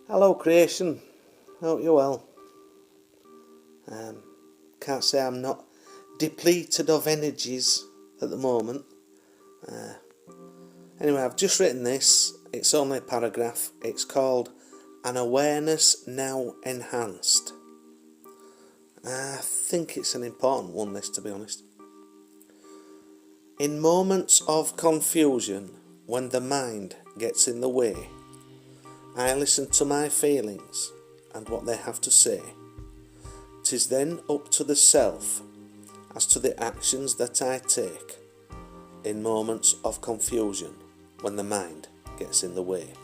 Hello creation, hope you're well. Can't say I'm not depleted of energies at the moment. Anyway, I've just written this, it's only a paragraph, it's called An Awareness Now Enhanced. I think it's an important one, this, to be honest. In moments of confusion, when the mind gets in the way, I listen to my feelings and what they have to say. 'Tis then up to the self as to the actions that I take in moments of confusion when the mind gets in the way.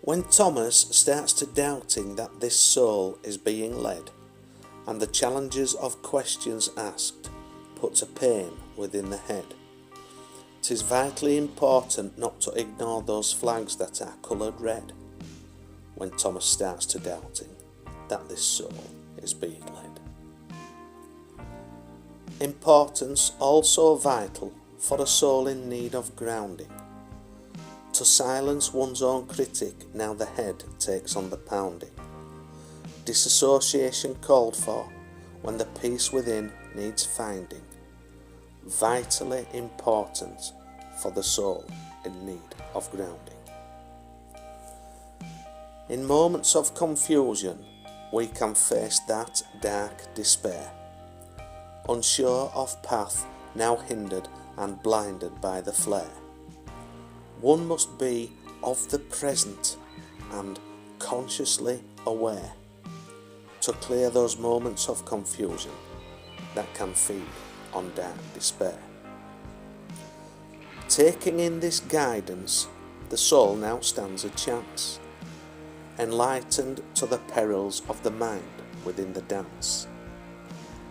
When Thomas starts to doubting that this soul is being led, and the challenges of questions asked puts a pain within the head, 'tis vitally important not to ignore those flags that are coloured red when Thomas starts to doubting that this soul is being led. Importance also vital for a soul in need of grounding. To silence one's own critic now the head takes on the pounding. Disassociation called for when the peace within needs finding. Vitally important for the soul in need of grounding. In moments of confusion, we can face that dark despair, unsure of path, now hindered and blinded by the flare. One must be of the present and consciously aware to clear those moments of confusion that can feed on dark despair. Taking in this guidance, the soul now stands a chance, enlightened to the perils of the mind within the dance.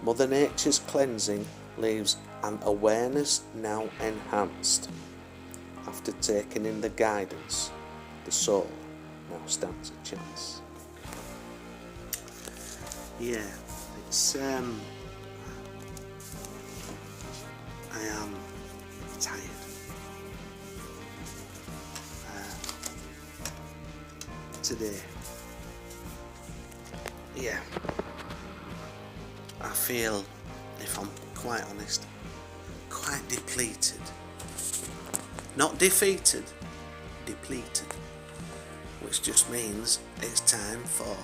Mother Nature's cleansing leaves an awareness now enhanced. After taking in the guidance, the soul now stands a chance. Yeah, it's I am tired. Today, yeah, I feel, if I'm quite honest, quite depleted. Not defeated, depleted, which just means it's time for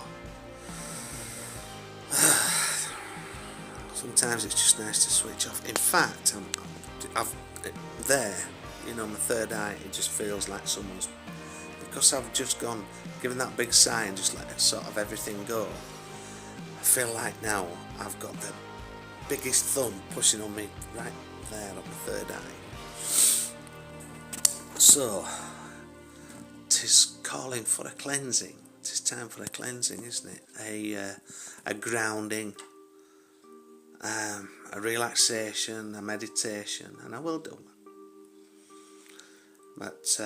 sometimes it's just nice to switch off. In fact, I've there, my third eye, it just feels like someone's, because I've just given that big sigh and just let sort of everything go. I feel like now I've got the biggest thumb pushing on me right there on the third eye. So, 'tis calling for a cleansing. 'Tis time for a cleansing, isn't it? A grounding, a relaxation, a meditation, and I will do that. But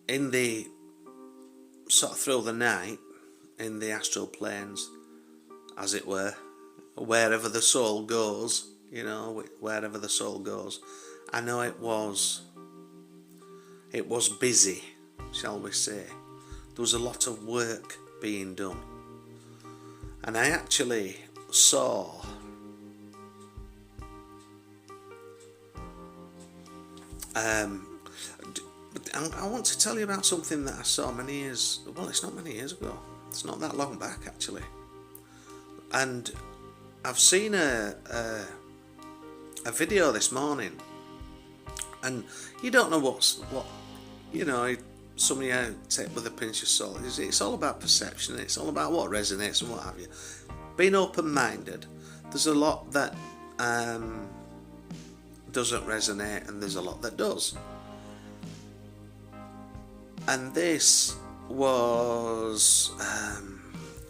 in the sort of through the night, in the astral planes, as it were, wherever the soul goes, wherever the soul goes, I know it was busy, shall we say. There was a lot of work being done. And I actually saw I want to tell you about something that I saw it's not many years ago. It's not that long back, actually. And I've seen a video this morning, and you don't know what some of you take with a pinch of salt. It's all about perception. It's all about what resonates and what have you. Being open-minded. There's a lot that doesn't resonate, and there's a lot that does. And this was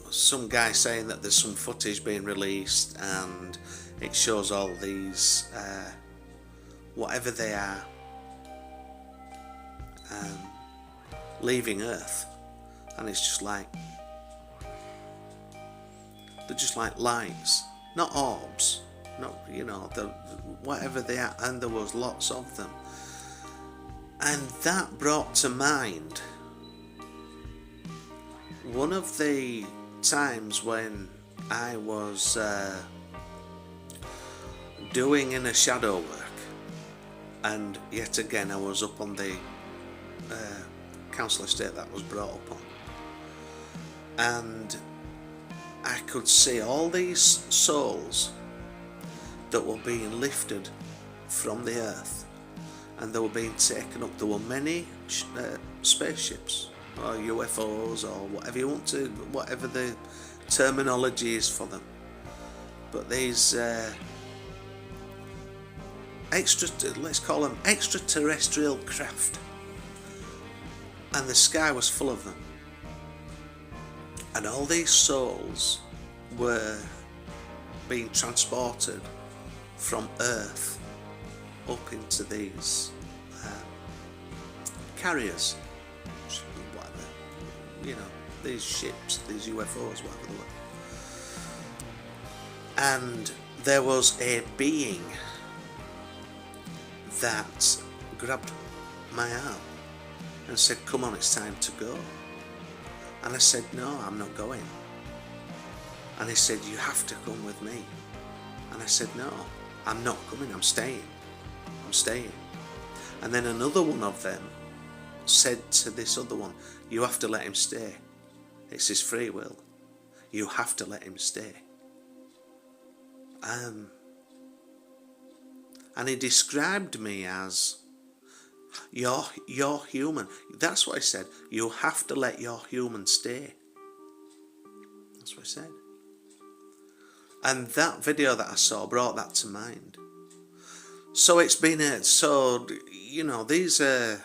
some guy saying that there's some footage being released, and it shows all these whatever they are leaving Earth, and it's just like they're just like lights, not orbs, not whatever they are, and there was lots of them. And that brought to mind one of the times when I was doing inner shadow work, and yet again I was up on the council estate that was brought up on, and I could see all these souls that were being lifted from the earth, and they were being taken up. There were many spaceships or UFOs or whatever you want to, whatever the terminology is for them, but these let's call them extraterrestrial craft, and the sky was full of them, and all these souls were being transported from Earth up into these carriers, whatever, you know, these ships, these UFOs, whatever they were. And there was a being that grabbed my arm and said, "Come on, it's time to go." And I said, "No, I'm not going." And he said, "You have to come with me." And I said, "No, I'm not coming, I'm staying. And then another one of them said to this other one, "You have to let him stay. It's his free will. You have to let him stay." And he described me as, you're human. That's what he said. You have to let your human stay. That's what he said. And that video that I saw brought that to mind. So it's been you know, these are,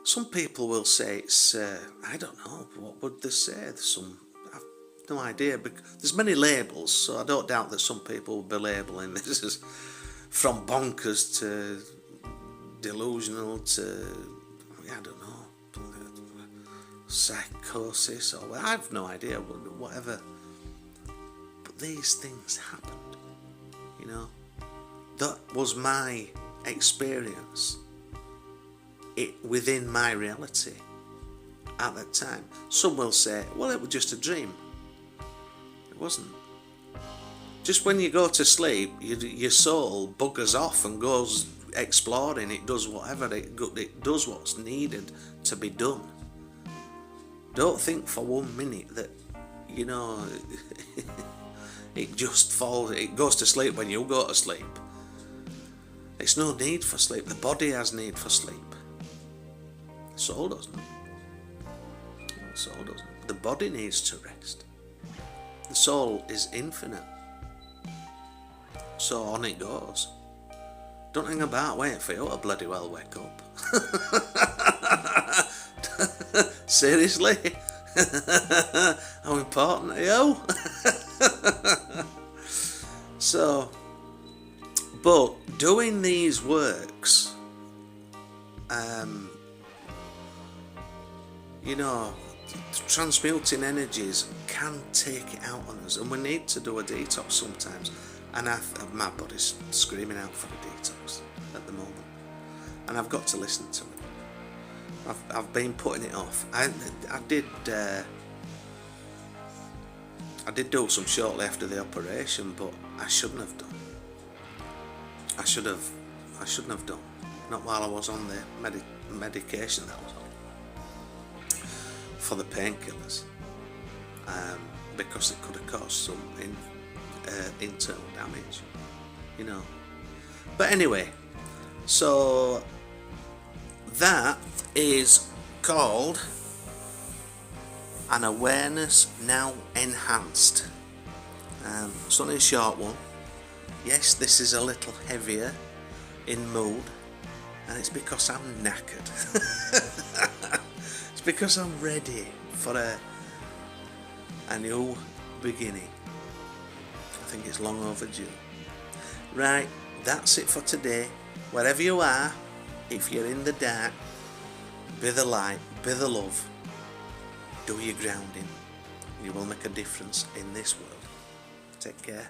some people will say it's, I don't know, what would they say? I've no idea, because there's many labels, so I don't doubt that some people will be labelling this as from bonkers to delusional to, I don't know, psychosis, or I have no idea, whatever. But these things happened, you know. That was my experience, within my reality at that time. Some will say, well, it was just a dream. It wasn't. Just when you go to sleep, your soul buggers off and goes exploring. It does whatever, it does what's needed to be done. Don't think for 1 minute that, you know, it just falls, it goes to sleep when you go to sleep. It's no need for sleep. The body has need for sleep. The soul doesn't. The soul doesn't. The body needs to rest. The soul is infinite. So on it goes. Don't hang about waiting for you to bloody well wake up. Seriously? How important are you? So, but doing these works, you know, transmuting energies can take it out on us, and we need to do a detox sometimes. And my body's screaming out for a detox at the moment, and I've got to listen to it. I've been putting it off. I did do some shortly after the operation, but I shouldn't have done. I shouldn't have done. Not while I was on the medication that I was on for the painkillers, because it could have caused some internal damage, you know. But anyway, so that is called an awareness now enhanced. It's only a short one. Yes, this is a little heavier in mood, and it's because I'm knackered. It's because I'm ready for a new beginning. I think it's long overdue. Right, that's it for today. Wherever you are, if you're in the dark, be the light, be the love, do your grounding. You will make a difference in this world. Take care.